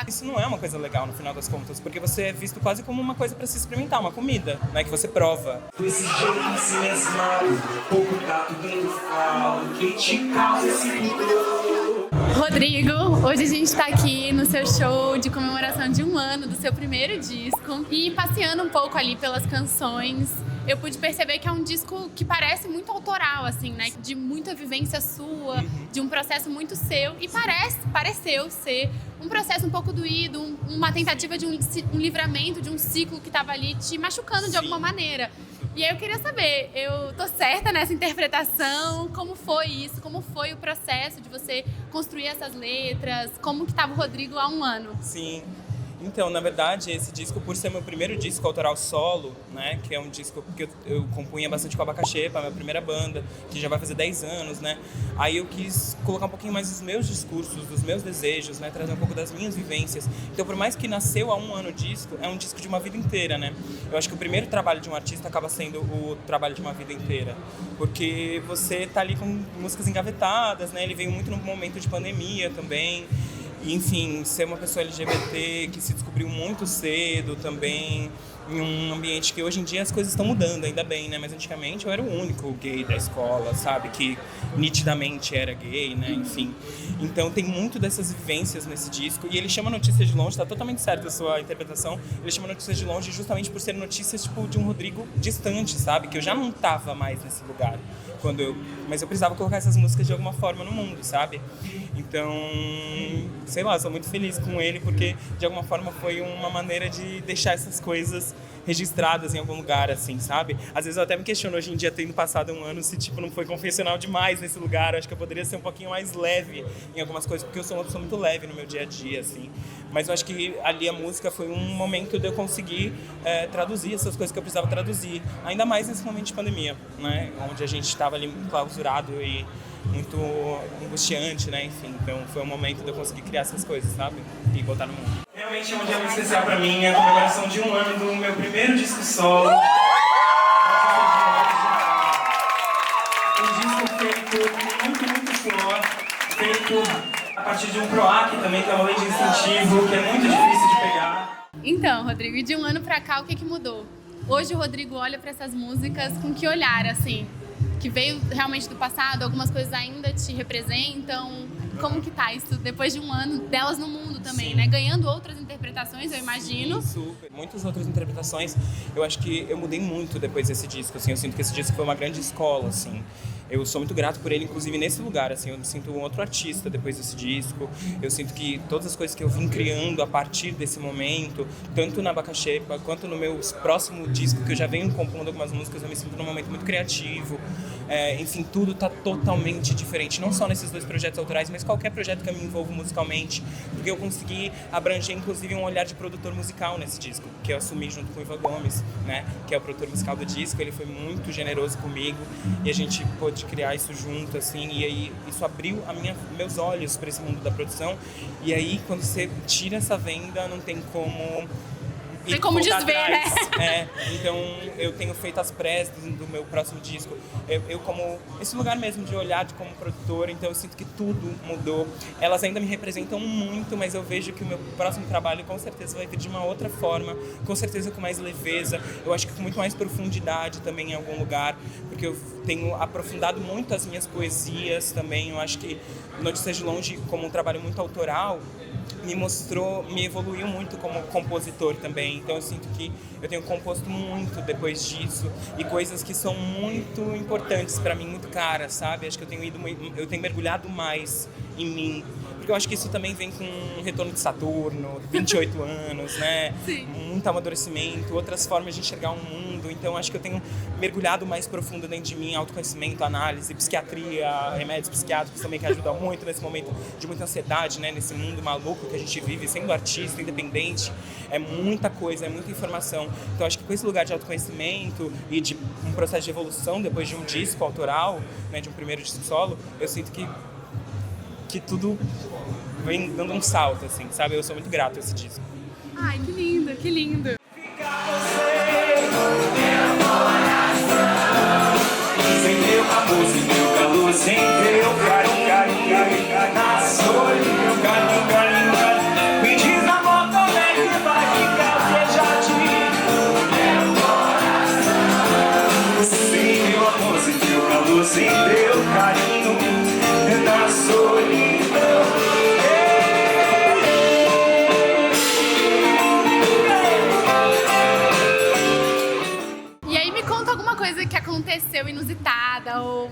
Isso não é uma coisa legal no final das contas, porque você é visto quase como uma coisa pra se experimentar, uma comida, né, que você prova. Esse jeito se mesmar, pouco tato dentro falo, que te causa esse Rodrigo, hoje a gente está aqui no seu show de comemoração de 1 ano do seu primeiro disco e passeando um pouco ali pelas canções, eu pude perceber que é um disco que parece muito autoral, assim, né? De muita vivência sua, de um processo muito seu e pareceu ser um processo um pouco doído, uma tentativa de um livramento de um ciclo que estava ali te machucando de alguma maneira. E aí eu queria saber, eu tô certa nessa interpretação? Como foi isso? Como foi o processo de você construir essas letras? Como que estava o Rodrigo há 1 ano? Sim. Então, na verdade, esse disco, por ser meu primeiro disco autoral solo, né, que é um disco que eu compunha bastante com a Abacaxepa, a minha primeira banda, que já vai fazer 10 anos, né, aí eu quis colocar um pouquinho mais dos meus discursos, dos meus desejos, né, trazer um pouco das minhas vivências. Então, por mais que nasceu há 1 ano o disco, é um disco de uma vida inteira, né. Eu acho que o primeiro trabalho de um artista acaba sendo o trabalho de uma vida inteira, porque você tá ali com músicas engavetadas, né, ele veio muito no momento de pandemia também. Enfim, ser uma pessoa LGBT que se descobriu muito cedo também, em um ambiente que hoje em dia as coisas estão mudando, ainda bem, né? Mas antigamente eu era o único gay da escola, sabe? Que nitidamente era gay, né? Enfim. Então tem muito dessas vivências nesse disco. E ele chama Notícias de Longe, tá totalmente certa a sua interpretação. Ele chama Notícias de Longe justamente por ser notícias, tipo, de um Rodrigo distante, sabe? Que eu já não tava mais nesse lugar. Mas eu precisava colocar essas músicas de alguma forma no mundo, sabe? Então, sei lá, sou muito feliz com ele porque de alguma forma foi uma maneira de deixar essas coisas registradas em algum lugar, assim, sabe? Às vezes eu até me questiono hoje em dia, tendo passado 1 ano, se tipo não foi confessional demais nesse lugar. Acho que eu poderia ser um pouquinho mais leve em algumas coisas, porque eu sou uma pessoa muito leve no meu dia a dia, assim. Mas eu acho que ali a música foi um momento de eu conseguir traduzir essas coisas que eu precisava traduzir, ainda mais nesse momento de pandemia, né? Onde a gente estava ali clausurado e muito angustiante, né? Enfim, então foi um momento de eu conseguir criar essas coisas, sabe? E botar no mundo. Realmente é um dia muito especial pra mim, é a comemoração de 1 ano do meu primeiro disco solo. Um disco feito com muito suor, feito a partir de um PROAC também, que é uma lei de incentivo, que é muito difícil de pegar. Então, Rodrigo, e de 1 ano pra cá, o que mudou? Hoje o Rodrigo olha pra essas músicas com que olhar, assim? Que veio realmente do passado, algumas coisas ainda te representam. Como que tá isso depois de 1 ano delas no mundo também, Sim. né? Ganhando outras interpretações, eu imagino. Sim, super. Muitas outras interpretações. Eu acho que eu mudei muito depois desse disco, assim. Eu sinto que esse disco foi uma grande escola, assim. Eu sou muito grato por ele, inclusive nesse lugar, assim. Eu me sinto um outro artista depois desse disco. Eu sinto que todas as coisas que eu vim criando a partir desse momento, tanto na Abacaxepa quanto no meu próximo disco, que eu já venho compondo algumas músicas, eu me sinto num momento muito criativo. Enfim, tudo tá totalmente diferente, não só nesses 2 projetos autorais, mas qualquer projeto que eu me envolvo musicalmente, porque eu consegui abranger, inclusive, um olhar de produtor musical nesse disco, que eu assumi junto com o Ivan Gomes, né, que é o produtor musical do disco. Ele foi muito generoso comigo e a gente pôde criar isso junto, assim, e aí isso abriu meus olhos para esse mundo da produção. E aí, quando você tira essa venda, não tem como... Tem como desver, atrás, né? Então eu tenho feito as prés do meu próximo disco. Eu como esse lugar mesmo de olhar como produtor, então eu sinto que tudo mudou. Elas ainda me representam muito, mas eu vejo que o meu próximo trabalho com certeza vai vir de uma outra forma, com certeza com mais leveza. Eu acho que com muito mais profundidade também em algum lugar, porque eu tenho aprofundado muito as minhas poesias também. Eu acho que Notícias de Longe, como um trabalho muito autoral, me evoluiu muito como compositor também. Então eu sinto que eu tenho composto muito depois disso e coisas que são muito importantes pra mim, muito caras, sabe? Acho que eu tenho mergulhado mais em mim, porque eu acho que isso também vem com um retorno de Saturno, 28 anos, né? Sim. Muito amadurecimento, outras formas de enxergar o mundo. Então acho que eu tenho mergulhado mais profundo dentro de mim, autoconhecimento, análise, psiquiatria, remédios psiquiátricos também, que ajudam muito nesse momento de muita ansiedade, né? Nesse mundo maluco que a gente vive, sendo artista, independente. É muita coisa, é muita informação. Então acho que com esse lugar de autoconhecimento e de um processo de evolução depois de um disco autoral, né, de um primeiro disco solo, eu sinto que tudo vem dando um salto, assim, sabe? Eu sou muito grato a esse disco. Ai, que lindo, que lindo. Sem meu amor, sem meu calor, sem teu carinho, na solidão, carinho, me diz na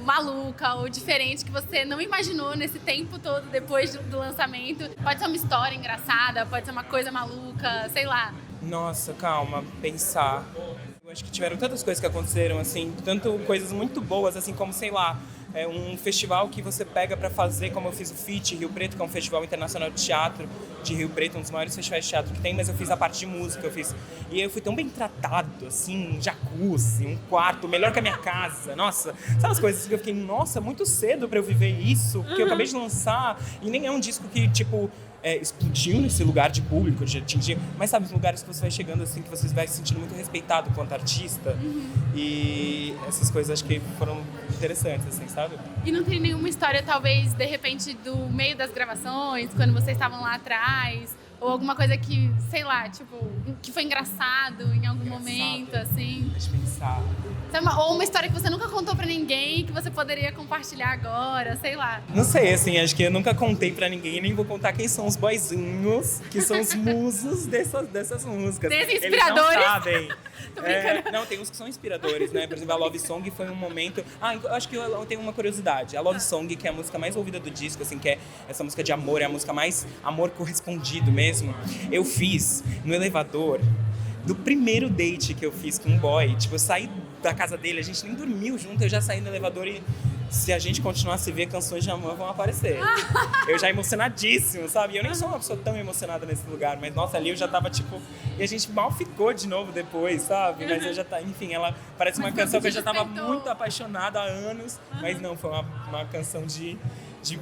maluca ou diferente que você não imaginou nesse tempo todo depois do lançamento? Pode ser uma história engraçada, pode ser uma coisa maluca, sei lá. Nossa, calma, pensar. Eu acho que tiveram tantas coisas que aconteceram, assim, tanto coisas muito boas, assim, como, sei lá, um festival que você pega pra fazer, como eu fiz o FIT Rio Preto, que é um festival internacional de teatro de Rio Preto, um dos maiores festivais de teatro que tem, mas eu fiz a parte de música, E eu fui tão bem tratado, assim, um jacuzzi, um quarto, melhor que a minha casa, nossa, sabe as coisas que eu fiquei, nossa, muito cedo pra eu viver isso, porque eu acabei de lançar, e nem é um disco que, tipo, explodiu nesse lugar de público, de atingir, mas sabe, os lugares que você vai chegando assim, que você vai se sentindo muito respeitado quanto artista, e essas coisas acho que foram interessantes, assim, sabe? E não tem nenhuma história, talvez, de repente, do meio das gravações, quando vocês estavam lá atrás, ou alguma coisa que, sei lá, tipo, que foi engraçado em algum momento, assim? Deixa eu pensar. Ou uma história que você nunca contou pra ninguém, que você poderia compartilhar agora, sei lá. Não sei, assim, acho que eu nunca contei pra ninguém, nem vou contar quem são os boyzinhos, que são os musos dessas músicas. Desses Eles inspiradores? não sabem. Tô brincando. Não, tem uns que são inspiradores, né? Por exemplo, a Love Song foi um momento... eu acho que eu tenho uma curiosidade. A Love Song, que é a música mais ouvida do disco, assim, que é essa música de amor, é a música mais amor correspondido mesmo. Eu fiz no elevador do primeiro date que eu fiz com um boy. Tipo, eu saí da casa dele, a gente nem dormiu junto, eu já saí no elevador e se a gente continuar a se ver, canções de amor vão aparecer. Eu já emocionadíssimo, sabe? Eu nem sou uma pessoa tão emocionada nesse lugar, mas nossa, ali eu já tava tipo... E a gente mal ficou de novo depois, sabe? Mas eu já tá, enfim, ela parece uma canção que eu já tava muito apaixonada há anos, mas não, foi uma canção de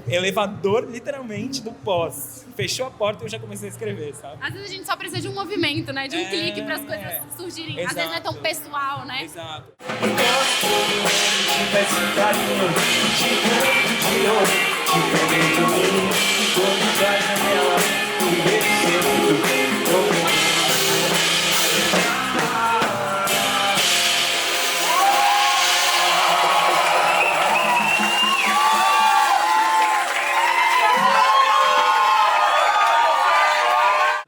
elevador, literalmente, do pós. Fechou a porta e eu já comecei a escrever, sabe? Às vezes a gente só precisa de um movimento, né? De um clique para as coisas surgirem. Exato. Às vezes não é tão pessoal, né? Exato.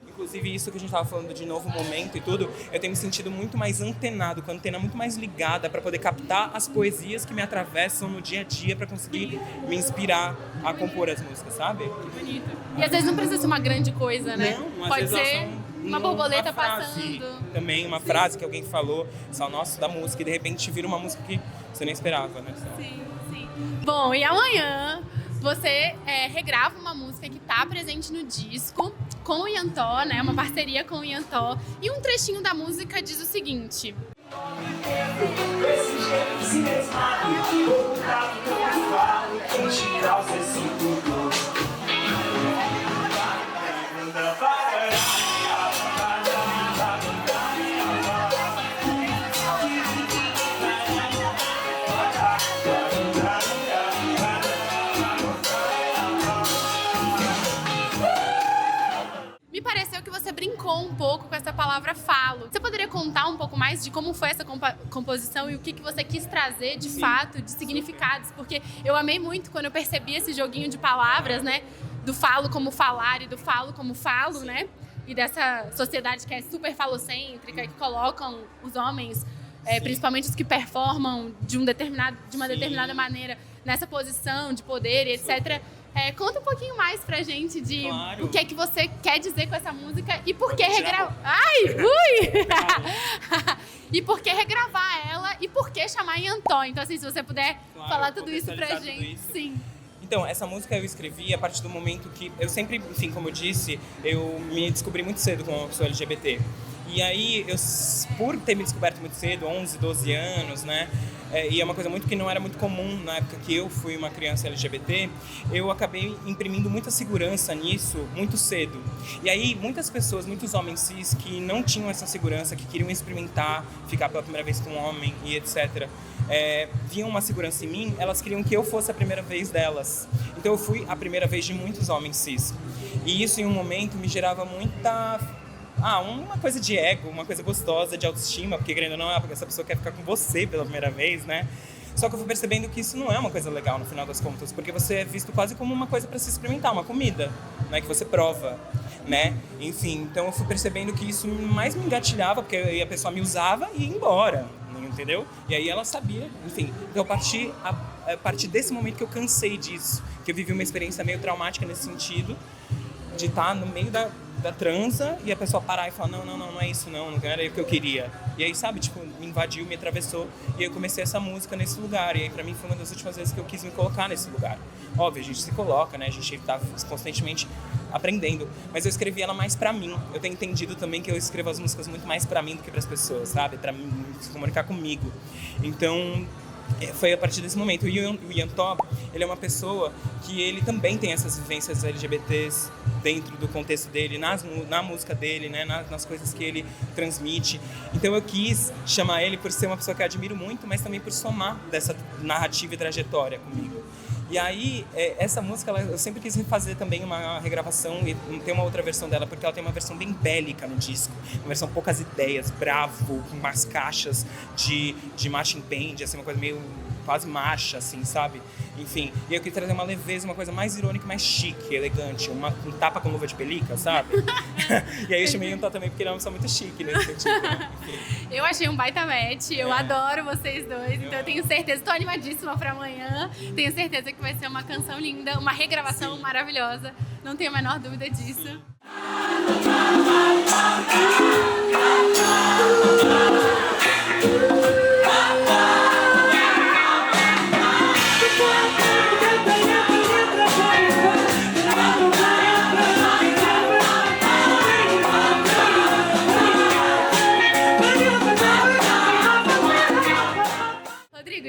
Inclusive, isso que a gente estava falando de novo momento e tudo, eu tenho me sentido muito mais antenado, com a antena muito mais ligada para poder captar as poesias que me atravessam no dia a dia para conseguir me inspirar a compor as músicas, sabe? Bonito. E às vezes não precisa ser uma grande coisa, né? Não, às pode vezes ser uma borboleta uma frase, passando. também uma frase que alguém falou, só nosso da música, e de repente vira uma música que você nem esperava, né? Sim, sim. Bom, e amanhã você regrava uma música que está presente no disco com o Yantó, né? Uma parceria com o Yantó. E um trechinho da música diz o seguinte: me pareceu que você brincou um pouco com essa palavra falo. Você poderia contar um pouco mais de como foi essa composição e o que você quis trazer de fato, de significados? Porque eu amei muito quando eu percebi esse joguinho de palavras, né? Do falo como falar e do falo como falo, né? E dessa sociedade que é super falocêntrica, que colocam os homens, principalmente os que performam de uma determinada maneira, nessa posição de poder e etc. Conta um pouquinho mais pra gente de o que é que você quer dizer com essa música e por que regravar... Ai, ui! E por que regravar ela e por que chamar Yantó. Então, assim, se você puder falar tudo isso pra gente. Sim. Então, essa música eu escrevi a partir do momento que eu sempre, enfim, como eu disse, eu me descobri muito cedo como uma pessoa LGBT. E aí, por ter me descoberto muito cedo, 11, 12 anos, né? E é uma coisa muito que não era muito comum na época que eu fui uma criança LGBT, eu acabei imprimindo muita segurança nisso muito cedo. E aí, muitas pessoas, muitos homens cis que não tinham essa segurança, que queriam experimentar, ficar pela primeira vez com um homem e etc., viam uma segurança em mim, elas queriam que eu fosse a primeira vez delas. Então eu fui a primeira vez de muitos homens cis. E isso em um momento me gerava muita... uma coisa de ego, uma coisa gostosa, de autoestima, porque querendo ou não, essa pessoa quer ficar com você pela primeira vez, né? Só que eu fui percebendo que isso não é uma coisa legal no final das contas, porque você é visto quase como uma coisa para se experimentar, uma comida, né? Que você prova, né? Enfim, então eu fui percebendo que isso mais me engatilhava, porque a pessoa me usava e ia embora, entendeu? E aí ela sabia, enfim. Então eu parti a partir desse momento que eu cansei disso, que eu vivi uma experiência meio traumática nesse sentido, de estar no meio da transa e a pessoa parar e falar, não é isso não era o que eu queria. E aí, sabe, tipo, me invadiu, me atravessou, e aí eu comecei essa música nesse lugar, e aí pra mim foi uma das últimas vezes que eu quis me colocar nesse lugar. Óbvio, a gente se coloca, né, a gente tá constantemente aprendendo, mas eu escrevi ela mais pra mim. Eu tenho entendido também que eu escrevo as músicas muito mais pra mim do que pras pessoas, sabe, pra mim se comunicar comigo. Então, foi a partir desse momento. O Ian Top, ele é uma pessoa que ele também tem essas vivências LGBTs dentro do contexto dele, na música dele, né, nas coisas que ele transmite. Então eu quis chamar ele por ser uma pessoa que eu admiro muito, mas também por somar dessa narrativa e trajetória comigo. E aí, essa música, eu sempre quis refazer também uma regravação e ter uma outra versão dela, porque ela tem uma versão bem bélica no disco, uma versão poucas ideias, bravo, com umas caixas de marching band, assim, uma coisa meio quase marcha, assim, sabe? Enfim, e eu queria trazer uma leveza, uma coisa mais irônica, mais chique, elegante, um tapa com luva de pelica, sabe? E aí eu chamei o Ian também porque ele é uma pessoa muito chique nesse sentido, né? Eu achei um baita match, eu adoro vocês dois, então eu tenho certeza, tô animadíssima pra amanhã, tenho certeza que vai ser uma canção linda, uma regravação maravilhosa, não tenho a menor dúvida disso.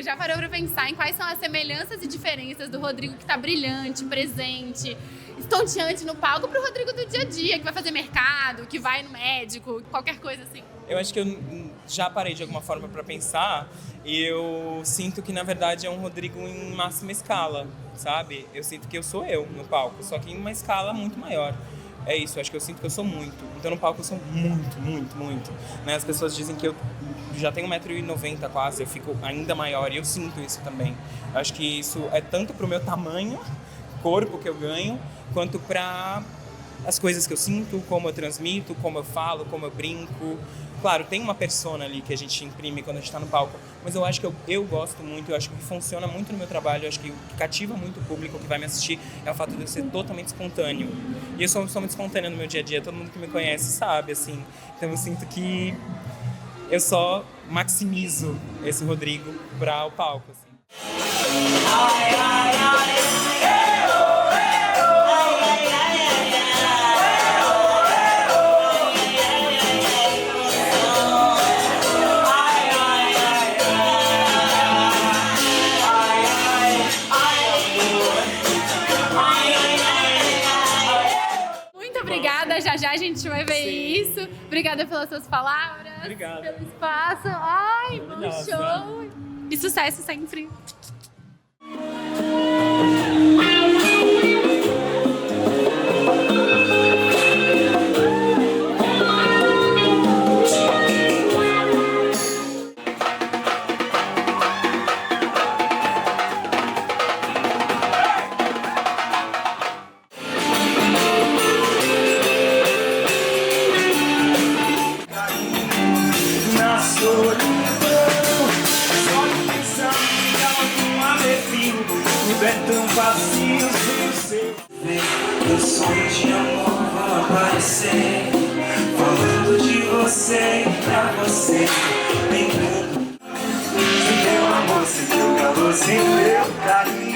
Já parou pra pensar em quais são as semelhanças e diferenças do Rodrigo que tá brilhante, presente, estonteante no palco pro Rodrigo do dia a dia, que vai fazer mercado, que vai no médico, qualquer coisa assim? Eu acho que eu já parei de alguma forma pra pensar e eu sinto que, na verdade, é um Rodrigo em máxima escala, sabe? Eu sinto que eu sou eu no palco, só que em uma escala muito maior. É isso, eu acho que eu sinto que eu sou muito. Então no palco eu sou muito, né? As pessoas dizem que eu já tenho 1,90 m quase, eu fico ainda maior e eu sinto isso também. Eu acho que isso é tanto pro meu tamanho, corpo que eu ganho, quanto pra as coisas que eu sinto, como eu transmito, como eu falo, como eu brinco. Claro, tem uma persona ali que a gente imprime quando a gente tá no palco, mas eu acho que eu gosto muito, eu acho que funciona muito no meu trabalho, eu acho que o que cativa muito o público que vai me assistir é o fato de eu ser totalmente espontâneo. E eu sou muito espontânea no meu dia a dia, todo mundo que me conhece sabe, assim. Então eu sinto que eu só maximizo esse Rodrigo para o palco, assim. Já a gente vai ver isso. Obrigada pelas suas palavras. Obrigado. Pelo espaço. Ai, bom show. E sucesso sempre. Tudo é tão vazio sem o seu. Meus sonhos de amor vão aparecer, falando de você e pra você. Sem teu amor, sem teu calor, sem teu carinho.